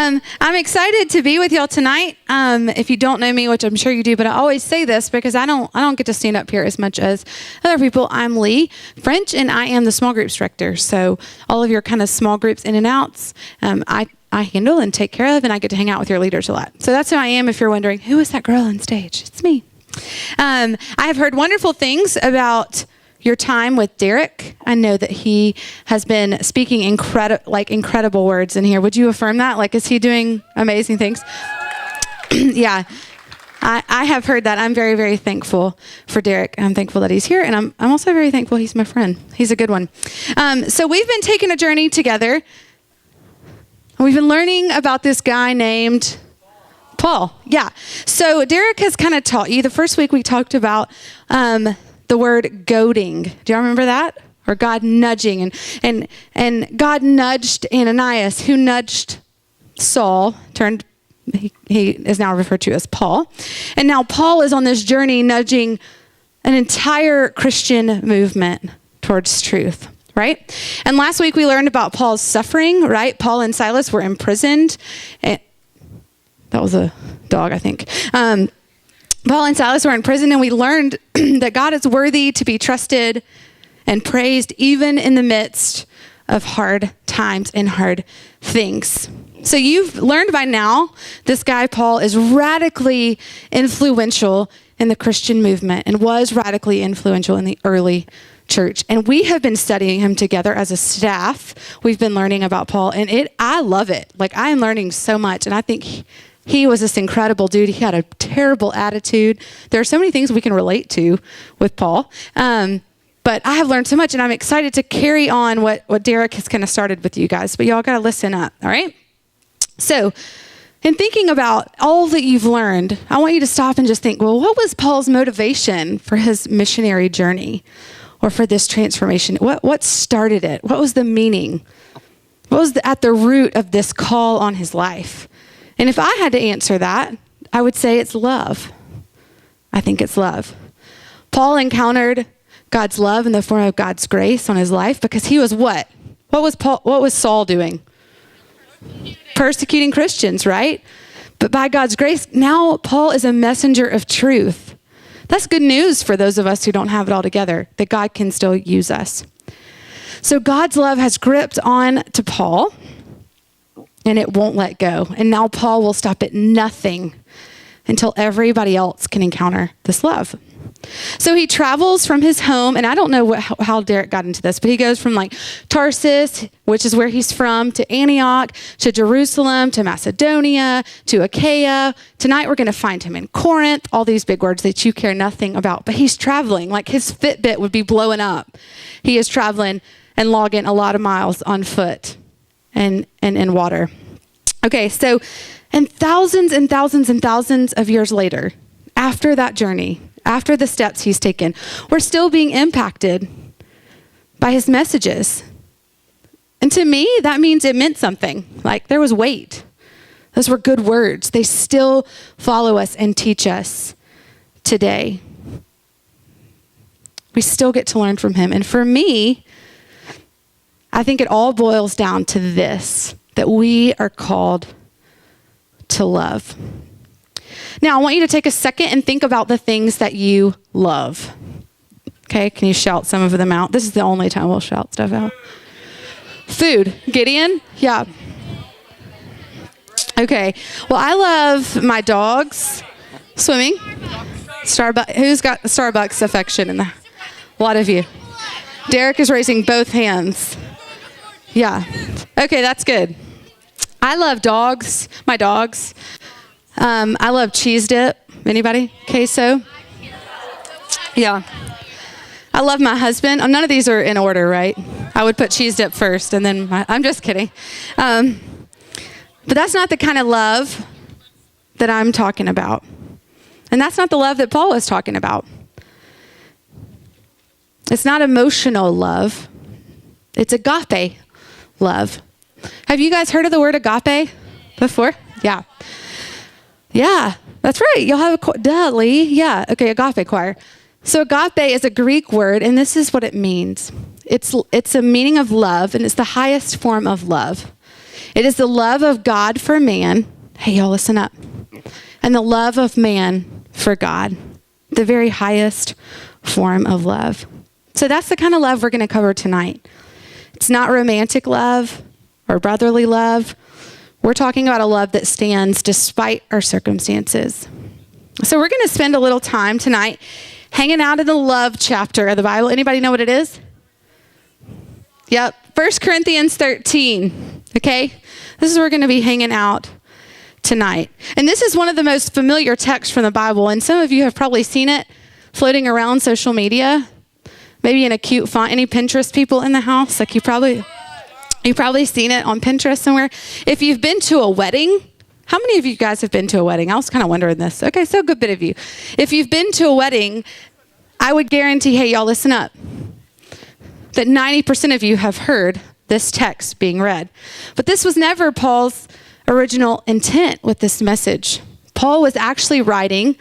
I'm excited to be with y'all tonight. If you don't know me, which I'm sure you do, but I always say this because I don't get to stand up here as much as other people. I'm Lee French, and I am the small groups director. So all of your kind of small groups in and outs, I handle and take care of, and I get to hang out with your leaders a lot. So that's who I am. If you're wondering, who is that girl on stage? It's me. I have heard wonderful things about your time with Derek. I know that he has been speaking incredible words in here. Would you affirm that? Like, is he doing amazing things? Yeah, I have heard that. I'm very, very thankful for Derek. I'm thankful that he's here, and I'm also very thankful he's my friend. He's a good one. So we've been taking a journey together. We've been learning about this guy named Paul. Yeah. So Derek has kind of taught you. The first week we talked about the word goading. Do y'all remember that? Or God nudging. And God nudged Ananias, who nudged Saul, he is now referred to as Paul. And now Paul is on this journey nudging an entire Christian movement towards truth, right? And last week we learned about Paul's suffering, right? Paul and Silas were imprisoned. That was a dog, I think. Paul and Silas were in prison, and we learned that God is worthy to be trusted and praised even in the midst of hard times and hard things. So you've learned by now, this guy, Paul, is radically influential in the Christian movement and was radically influential in the early church. And we have been studying him together as a staff. We've been learning about Paul, and I love it. Like, I am learning so much, and I think he was this incredible dude. He had a terrible attitude. There are so many things we can relate to with Paul. But I have learned so much, and I'm excited to carry on what Derek has kind of started with you guys. But y'all got to listen up, all right? So in thinking about all that you've learned, I want you to stop and just think, well, what was Paul's motivation for his missionary journey or for this transformation? What started it? What was the meaning? What was at the root of this call on his life? And if I had to answer that, I would say it's love. I think it's love. Paul encountered God's love in the form of God's grace on his life because he was what? What was Saul doing? Persecuting Christians, right? But by God's grace, now Paul is a messenger of truth. That's good news for those of us who don't have it all together, that God can still use us. So God's love has gripped on to Paul, and it won't let go. And now Paul will stop at nothing until everybody else can encounter this love. So he travels from his home, and I don't know how Derek got into this, but he goes from like Tarsus, which is where he's from, to Antioch, to Jerusalem, to Macedonia, to Achaia. Tonight we're going to find him in Corinth, all these big words that you care nothing about. But he's traveling, like his Fitbit would be blowing up. He is traveling and logging a lot of miles on foot and in water. Okay, so and thousands and thousands and thousands of years later, after that journey, after the steps he's taken, we're still being impacted by his messages. And to me, that means it meant something. Like, there was weight. Those were good words. They still follow us and teach us today. We still get to learn from him. And for me, I think it all boils down to this, that we are called to love. Now, I want you to take a second and think about the things that you love. Okay, can you shout some of them out? This is the only time we'll shout stuff out. Food. Gideon? Yeah. Okay, well, I love my dogs. Swimming. Starbucks. Who's got Starbucks affection in there? A lot of you. Derek is raising both hands. Yeah. Okay, that's good. I love dogs. My dogs. I love cheese dip. Anybody? Queso? Yeah. I love my husband. Oh, none of these are in order, right? I would put cheese dip first and then I'm just kidding. But that's not the kind of love that I'm talking about. And that's not the love that Paul was talking about. It's not emotional love. It's agape love. Have you guys heard of the word agape before? Yeah. Yeah, that's right. You'll have a Lee. Yeah, okay, agape choir. So agape is a Greek word, and this is what it means. It's a meaning of love, and it's the highest form of love. It is the love of God for man. Hey, y'all, listen up. And the love of man for God, the very highest form of love. So that's the kind of love we're going to cover tonight. It's not romantic love or brotherly love. We're talking about a love that stands despite our circumstances. So we're going to spend a little time tonight hanging out in the love chapter of the Bible. Anybody know what it is? Yep. 1 Corinthians 13. Okay? This is where we're going to be hanging out tonight. And this is one of the most familiar texts from the Bible. And some of you have probably seen it floating around social media, maybe in a cute font. Any Pinterest people in the house? Like you've probably seen it on Pinterest somewhere. If you've been to a wedding, how many of you guys have been to a wedding? I was kind of wondering this. Okay, so a good bit of you. If you've been to a wedding, I would guarantee, hey, y'all listen up, that 90% of you have heard this text being read. But this was never Paul's original intent with this message. Paul was actually writing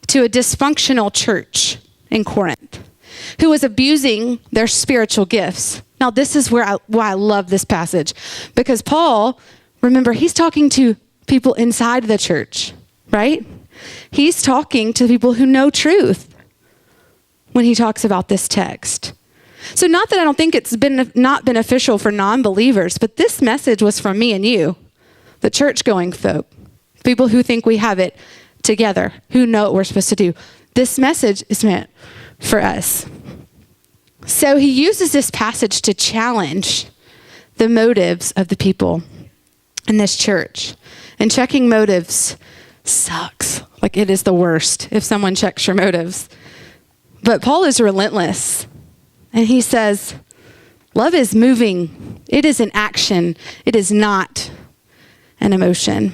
to a dysfunctional church in Corinth who was abusing their spiritual gifts. Now, this is why I love this passage, because Paul, remember, he's talking to people inside the church, right? He's talking to people who know truth when he talks about this text. So not that I don't think it's been not beneficial for non-believers, but this message was from me and you, the church-going folk, people who think we have it together, who know what we're supposed to do. This message is meant for us. So he uses this passage to challenge the motives of the people in this church. And checking motives sucks. Like it is the worst if someone checks your motives. But Paul is relentless. And he says, love is moving. It is an action. It is not an emotion.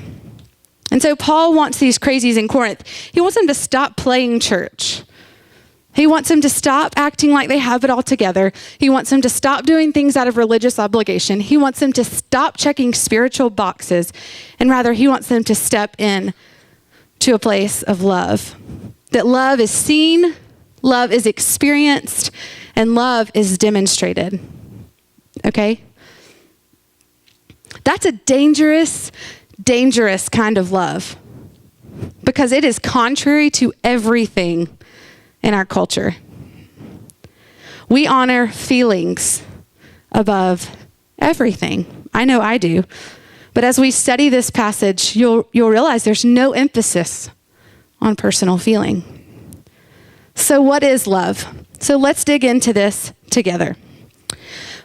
And so Paul wants these crazies in Corinth, he wants them to stop playing church. He wants them to stop acting like they have it all together. He wants them to stop doing things out of religious obligation. He wants them to stop checking spiritual boxes. And rather, he wants them to step in to a place of love. That love is seen, love is experienced, and love is demonstrated. Okay? That's a dangerous, dangerous kind of love, because it is contrary to everything in our culture. We honor feelings above everything. I know I do. But as we study this passage, you'll realize there's no emphasis on personal feeling. So what is love? So let's dig into this together.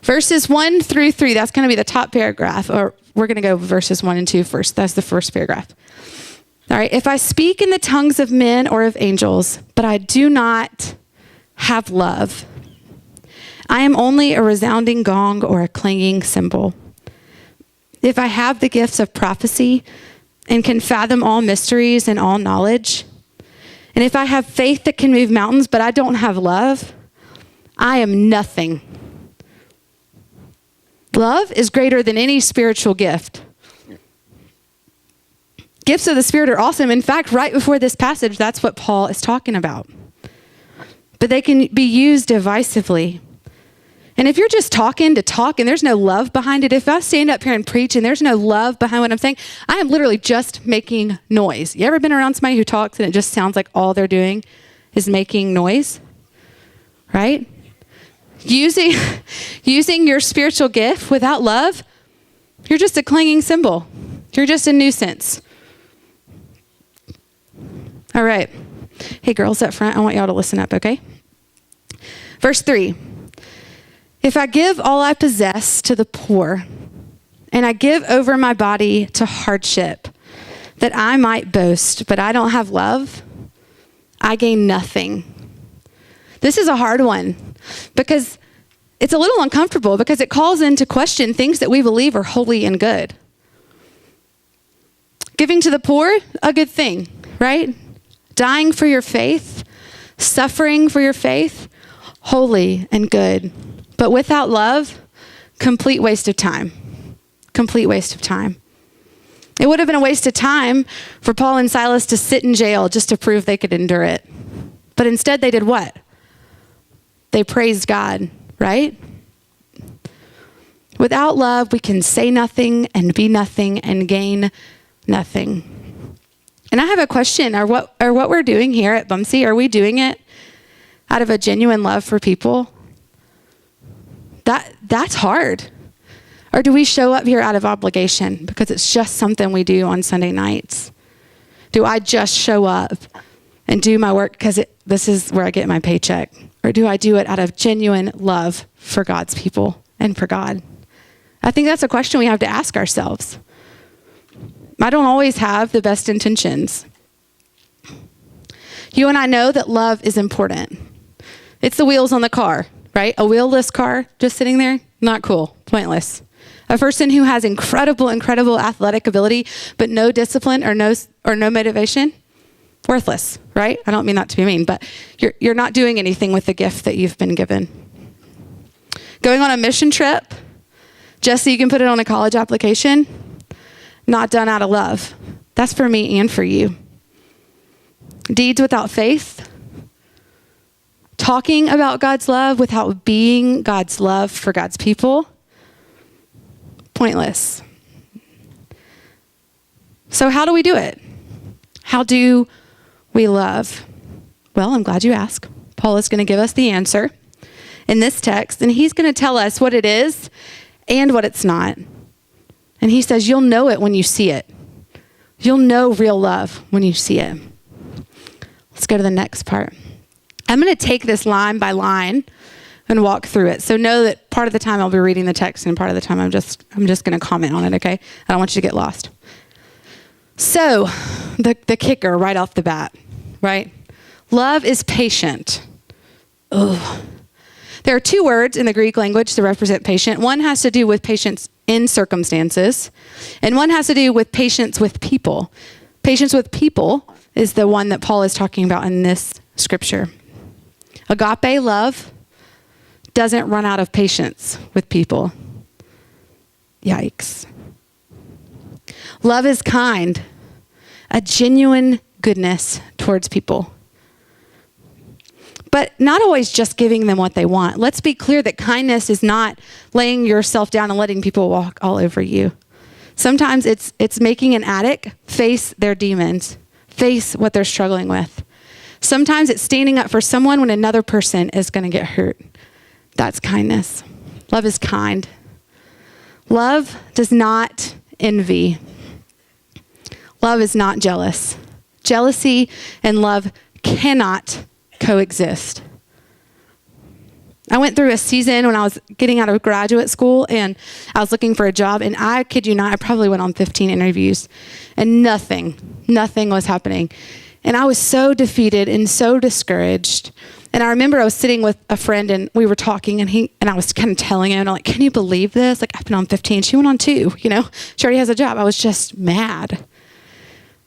Verses 1 through 3, that's going to be the top paragraph, or we're going to go verses 1 and 2 first. That's the first paragraph. All right, if I speak in the tongues of men or of angels, but I do not have love, I am only a resounding gong or a clanging cymbal. If I have the gifts of prophecy and can fathom all mysteries and all knowledge, and if I have faith that can move mountains, but I don't have love, I am nothing. Love is greater than any spiritual gift. Gifts of the Spirit are awesome. In fact, right before this passage, that's what Paul is talking about. But they can be used divisively. And if you're just talking to talk and there's no love behind it, if I stand up here and preach and there's no love behind what I'm saying, I am literally just making noise. You ever been around somebody who talks and it just sounds like all they're doing is making noise? Right? Using your spiritual gift without love, you're just a clanging cymbal. You're just a nuisance. All right. Hey, girls up front, I want y'all to listen up, okay? Verse 3. If I give all I possess to the poor, and I give over my body to hardship, that I might boast, but I don't have love, I gain nothing. This is a hard one because it's a little uncomfortable, because it calls into question things that we believe are holy and good. Giving to the poor, a good thing, right? Dying for your faith, suffering for your faith, holy and good. But without love, complete waste of time. Complete waste of time. It would have been a waste of time for Paul and Silas to sit in jail just to prove they could endure it. But instead they did what? They praised God, right? Without love, we can say nothing and be nothing and gain nothing. And I have a question. Are what we're doing here at Bumsey, are we doing it out of a genuine love for people? That's hard. Or do we show up here out of obligation because it's just something we do on Sunday nights? Do I just show up and do my work because this is where I get my paycheck? Or do I do it out of genuine love for God's people and for God? I think that's a question we have to ask ourselves. I don't always have the best intentions. You and I know that love is important. It's the wheels on the car, right? A wheelless car just sitting there, not cool, pointless. A person who has incredible athletic ability, but no discipline or no motivation, worthless, right? I don't mean that to be mean, but you're not doing anything with the gift that you've been given. Going on a mission trip, just so you can put it on a college application, not done out of love. That's for me and for you. Deeds without faith, talking about God's love without being God's love for God's people, pointless. So how do we do it? How do we love? Well, I'm glad you asked. Paul is going to give us the answer in this text, and he's going to tell us what it is and what it's not. And he says, you'll know it when you see it. You'll know real love when you see it. Let's go to the next part. I'm going to take this line by line and walk through it. So know that part of the time I'll be reading the text and part of the time I'm just going to comment on it, okay? I don't want you to get lost. So the kicker right off the bat, right? Love is patient. Ugh. There are two words in the Greek language to represent patient. One has to do with patience in circumstances, and one has to do with patience with people. Patience with people is the one that Paul is talking about in this scripture. Agape love doesn't run out of patience with people. Yikes. Love is kind, a genuine goodness towards people. But not always just giving them what they want. Let's be clear that kindness is not laying yourself down and letting people walk all over you. Sometimes it's making an addict face their demons, face what they're struggling with. Sometimes it's standing up for someone when another person is going to get hurt. That's kindness. Love is kind. Love does not envy. Love is not jealous. Jealousy and love cannot coexist. I went through a season when I was getting out of graduate school and I was looking for a job, and I kid you not, I probably went on 15 interviews and nothing was happening. And I was so defeated and so discouraged. And I remember I was sitting with a friend and we were talking, and I was kind of telling him, I'm like, can you believe this? Like, I've been on 15, she went on 2, she already has a job. I was just mad.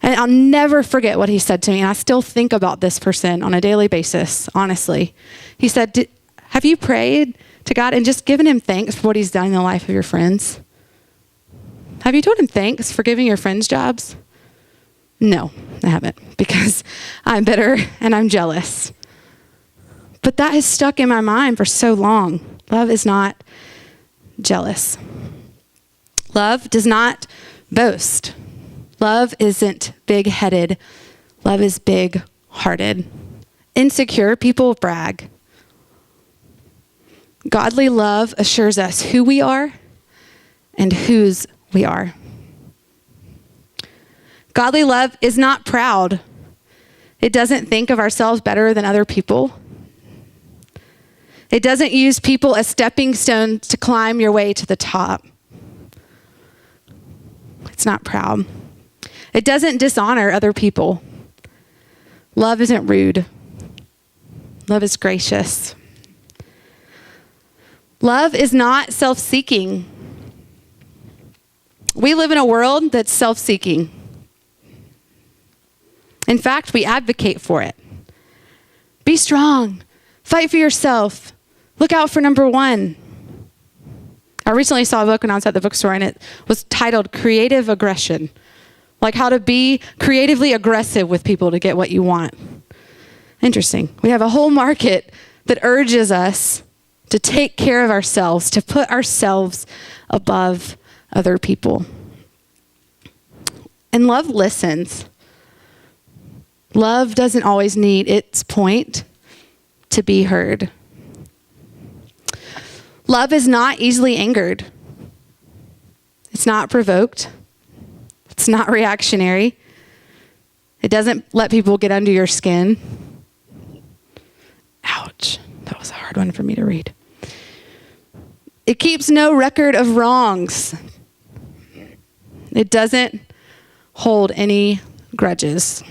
And I'll never forget what he said to me. And I still think about this person on a daily basis, honestly. He said, have you prayed to God and just given him thanks for what he's done in the life of your friends? Have you told him thanks for giving your friends jobs? No, I haven't, because I'm bitter and I'm jealous. But that has stuck in my mind for so long. Love is not jealous. Love does not boast. Love isn't big-headed. Love is big-hearted. Insecure people brag. Godly love assures us who we are and whose we are. Godly love is not proud. It doesn't think of ourselves better than other people. It doesn't use people as stepping stones to climb your way to the top. It's not proud. It doesn't dishonor other people. Love isn't rude. Love is gracious. Love is not self-seeking. We live in a world that's self-seeking. In fact, we advocate for it. Be strong. Fight for yourself. Look out for number one. I recently saw a book when I was at the bookstore, and it was titled Creative Aggression. Like how to be creatively aggressive with people to get what you want. Interesting. We have a whole market that urges us to take care of ourselves, to put ourselves above other people. And love listens. Love doesn't always need its point to be heard. Love is not easily angered. It's not provoked. It's not reactionary. It doesn't let people get under your skin. Ouch. That was a hard one for me to read. It keeps no record of wrongs. It doesn't hold any grudges.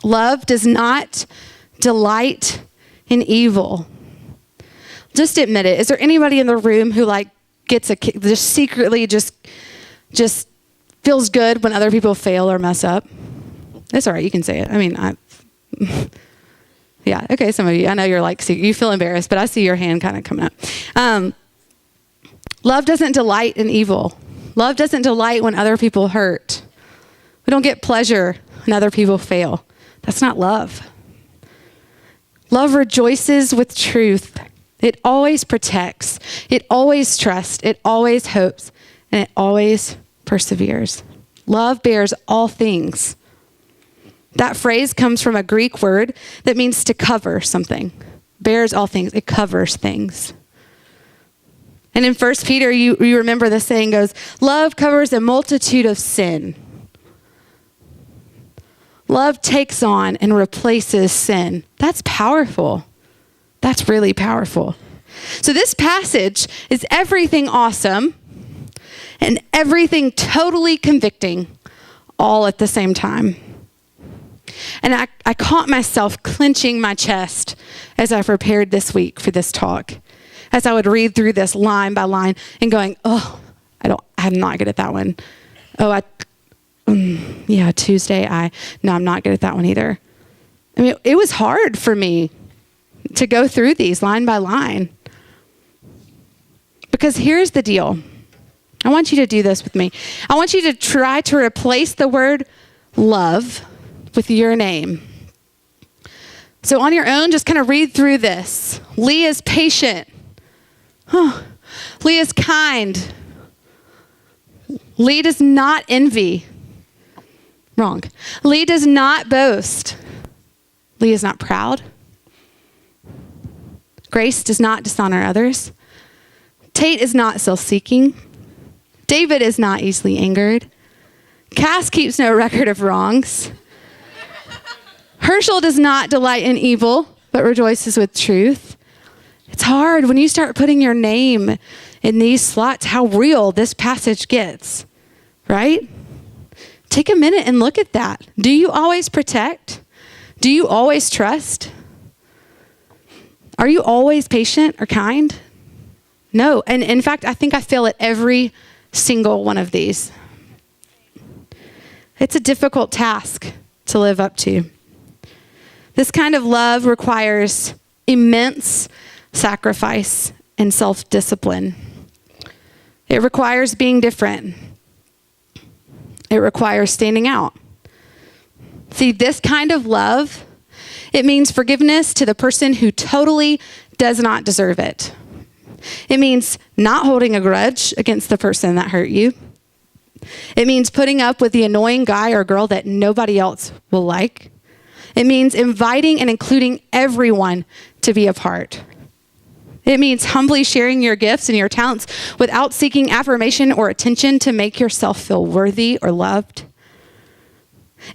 Love does not delight in evil. Just admit it. Is there anybody in the room who gets just secretly just feels good when other people fail or mess up? It's all right. You can say it. I mean, yeah. Okay. Some of you, I know you're you feel embarrassed, but I see your hand kind of coming up. Love doesn't delight in evil. Love doesn't delight when other people hurt. We don't get pleasure when other people fail. That's not love. Love rejoices with truth. It always protects. It always trusts. It always hopes. And it always perseveres. Love bears all things. That phrase comes from a Greek word that means to cover something. Bears all things. It covers things. And in 1 Peter, you remember the saying goes, love covers a multitude of sin. Love takes on and replaces sin. That's powerful. That's really powerful. So this passage is everything awesome and everything totally convicting all at the same time. And I caught myself clenching my chest as I prepared this week for this talk, as I would read through this line by line and going, oh, I'm not good at that one. Oh, Tuesday, no, I'm not good at that one either. I mean, it was hard for me to go through these line by line. Because here's the deal. I want you to do this with me. I want you to try to replace the word love with your name. So on your own, just kind of read through this. Lee is patient. Lee is kind. Lee does not envy. Wrong. Lee does not boast. Lee is not proud. Grace does not dishonor others. Tate is not self-seeking. David is not easily angered. Cass keeps no record of wrongs. Herschel does not delight in evil, but rejoices with truth. It's hard when you start putting your name in these slots, how real this passage gets, right? Take a minute and look at that. Do you always protect? Do you always trust? Are you always patient or kind? No. And in fact, I think I fail at every single one of these. It's a difficult task to live up to. This kind of love requires immense sacrifice and self-discipline. It requires being different. It requires standing out. See, this kind of love, it means forgiveness to the person who totally does not deserve it. It means not holding a grudge against the person that hurt you. It means putting up with the annoying guy or girl that nobody else will like. It means inviting and including everyone to be a part. It means humbly sharing your gifts and your talents without seeking affirmation or attention to make yourself feel worthy or loved.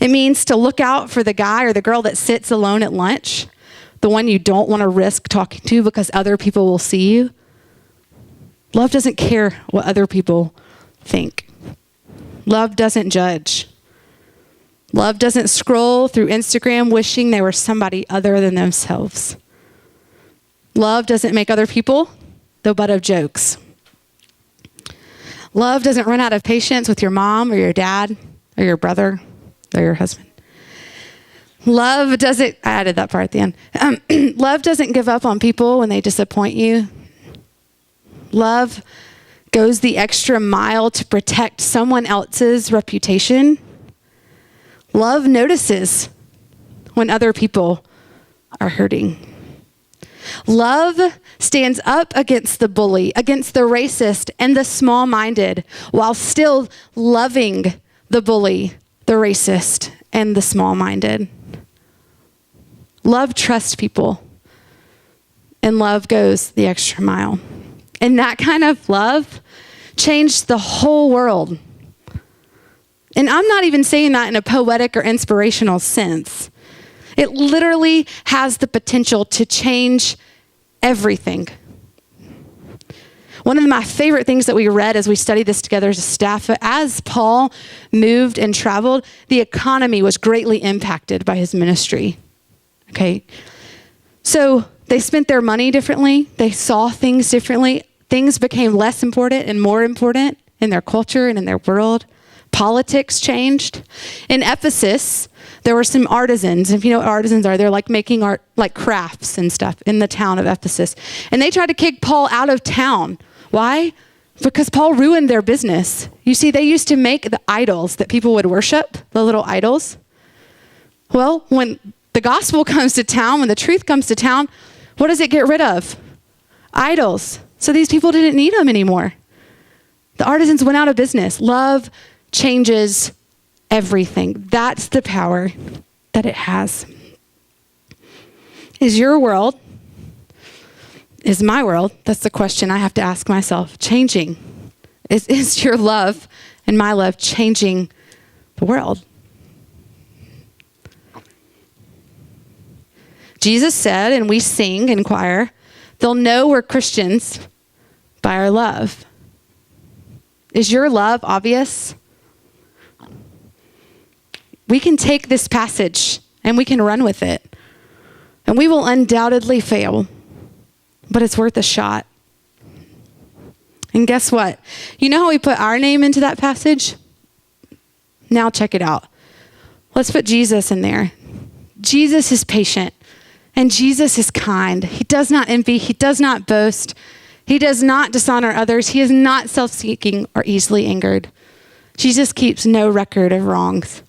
It means to look out for the guy or the girl that sits alone at lunch, the one you don't want to risk talking to because other people will see you. Love doesn't care what other people think. Love doesn't judge. Love doesn't scroll through Instagram wishing they were somebody other than themselves. Love doesn't make other people the butt of jokes. Love doesn't run out of patience with your mom or your dad or your brother or your husband. Love doesn't, I added that part at the end. Love doesn't give up on people when they disappoint you. Love goes the extra mile to protect someone else's reputation. Love notices when other people are hurting. Love stands up against the bully, against the racist and the small-minded, while still loving the bully, the racist, and the small-minded. Love trusts people, and love goes the extra mile. And that kind of love changed the whole world. And I'm not even saying that in a poetic or inspirational sense. It literally has the potential to change everything. One of my favorite things that we read as we studied this together as a staff, as Paul moved and traveled, the economy was greatly impacted by his ministry. Okay? So they spent their money differently. They saw things differently. Things became less important and more important in their culture and in their world. Politics changed. In Ephesus, there were some artisans. If you know what artisans are, they're like making art, like crafts and stuff in the town of Ephesus. And they tried to kick Paul out of town. Why? Because Paul ruined their business. You see, they used to make the idols that people would worship, the little idols. Well, when the gospel comes to town, when the truth comes to town, what does it get rid of? Idols. So these people didn't need them anymore. The artisans went out of business. Love changes everything. That's the power that it has. Is your world, is my world, that's the question I have to ask myself, changing? Is your love and my love changing the world? Jesus said, and we sing in choir, they'll know we're Christians by our love. Is your love obvious? We can take this passage and we can run with it. And we will undoubtedly fail, but it's worth a shot. And guess what? You know how we put our name into that passage? Now check it out. Let's put Jesus in there. Jesus is patient and Jesus is kind. He does not envy. He does not boast. He does not dishonor others. He is not self-seeking or easily angered. Jesus keeps no record of wrongs.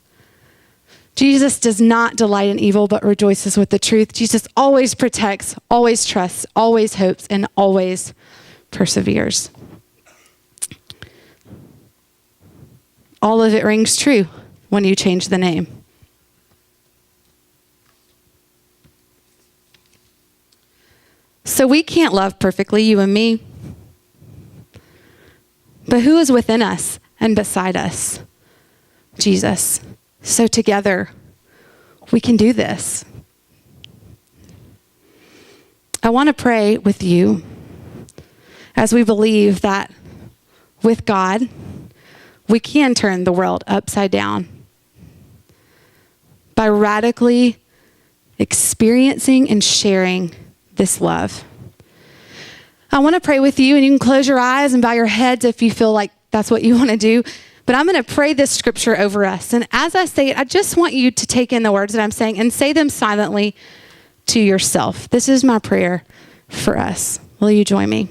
Jesus does not delight in evil, but rejoices with the truth. Jesus always protects, always trusts, always hopes, and always perseveres. All of it rings true when you change the name. So we can't love perfectly, you and me. But who is within us and beside us? Jesus. So together, we can do this. I want to pray with you as we believe that with God, we can turn the world upside down by radically experiencing and sharing this love. I want to pray with you, and you can close your eyes and bow your heads if you feel like that's what you want to do. But I'm going to pray this scripture over us. And as I say it, I just want you to take in the words that I'm saying and say them silently to yourself. This is my prayer for us. Will you join me?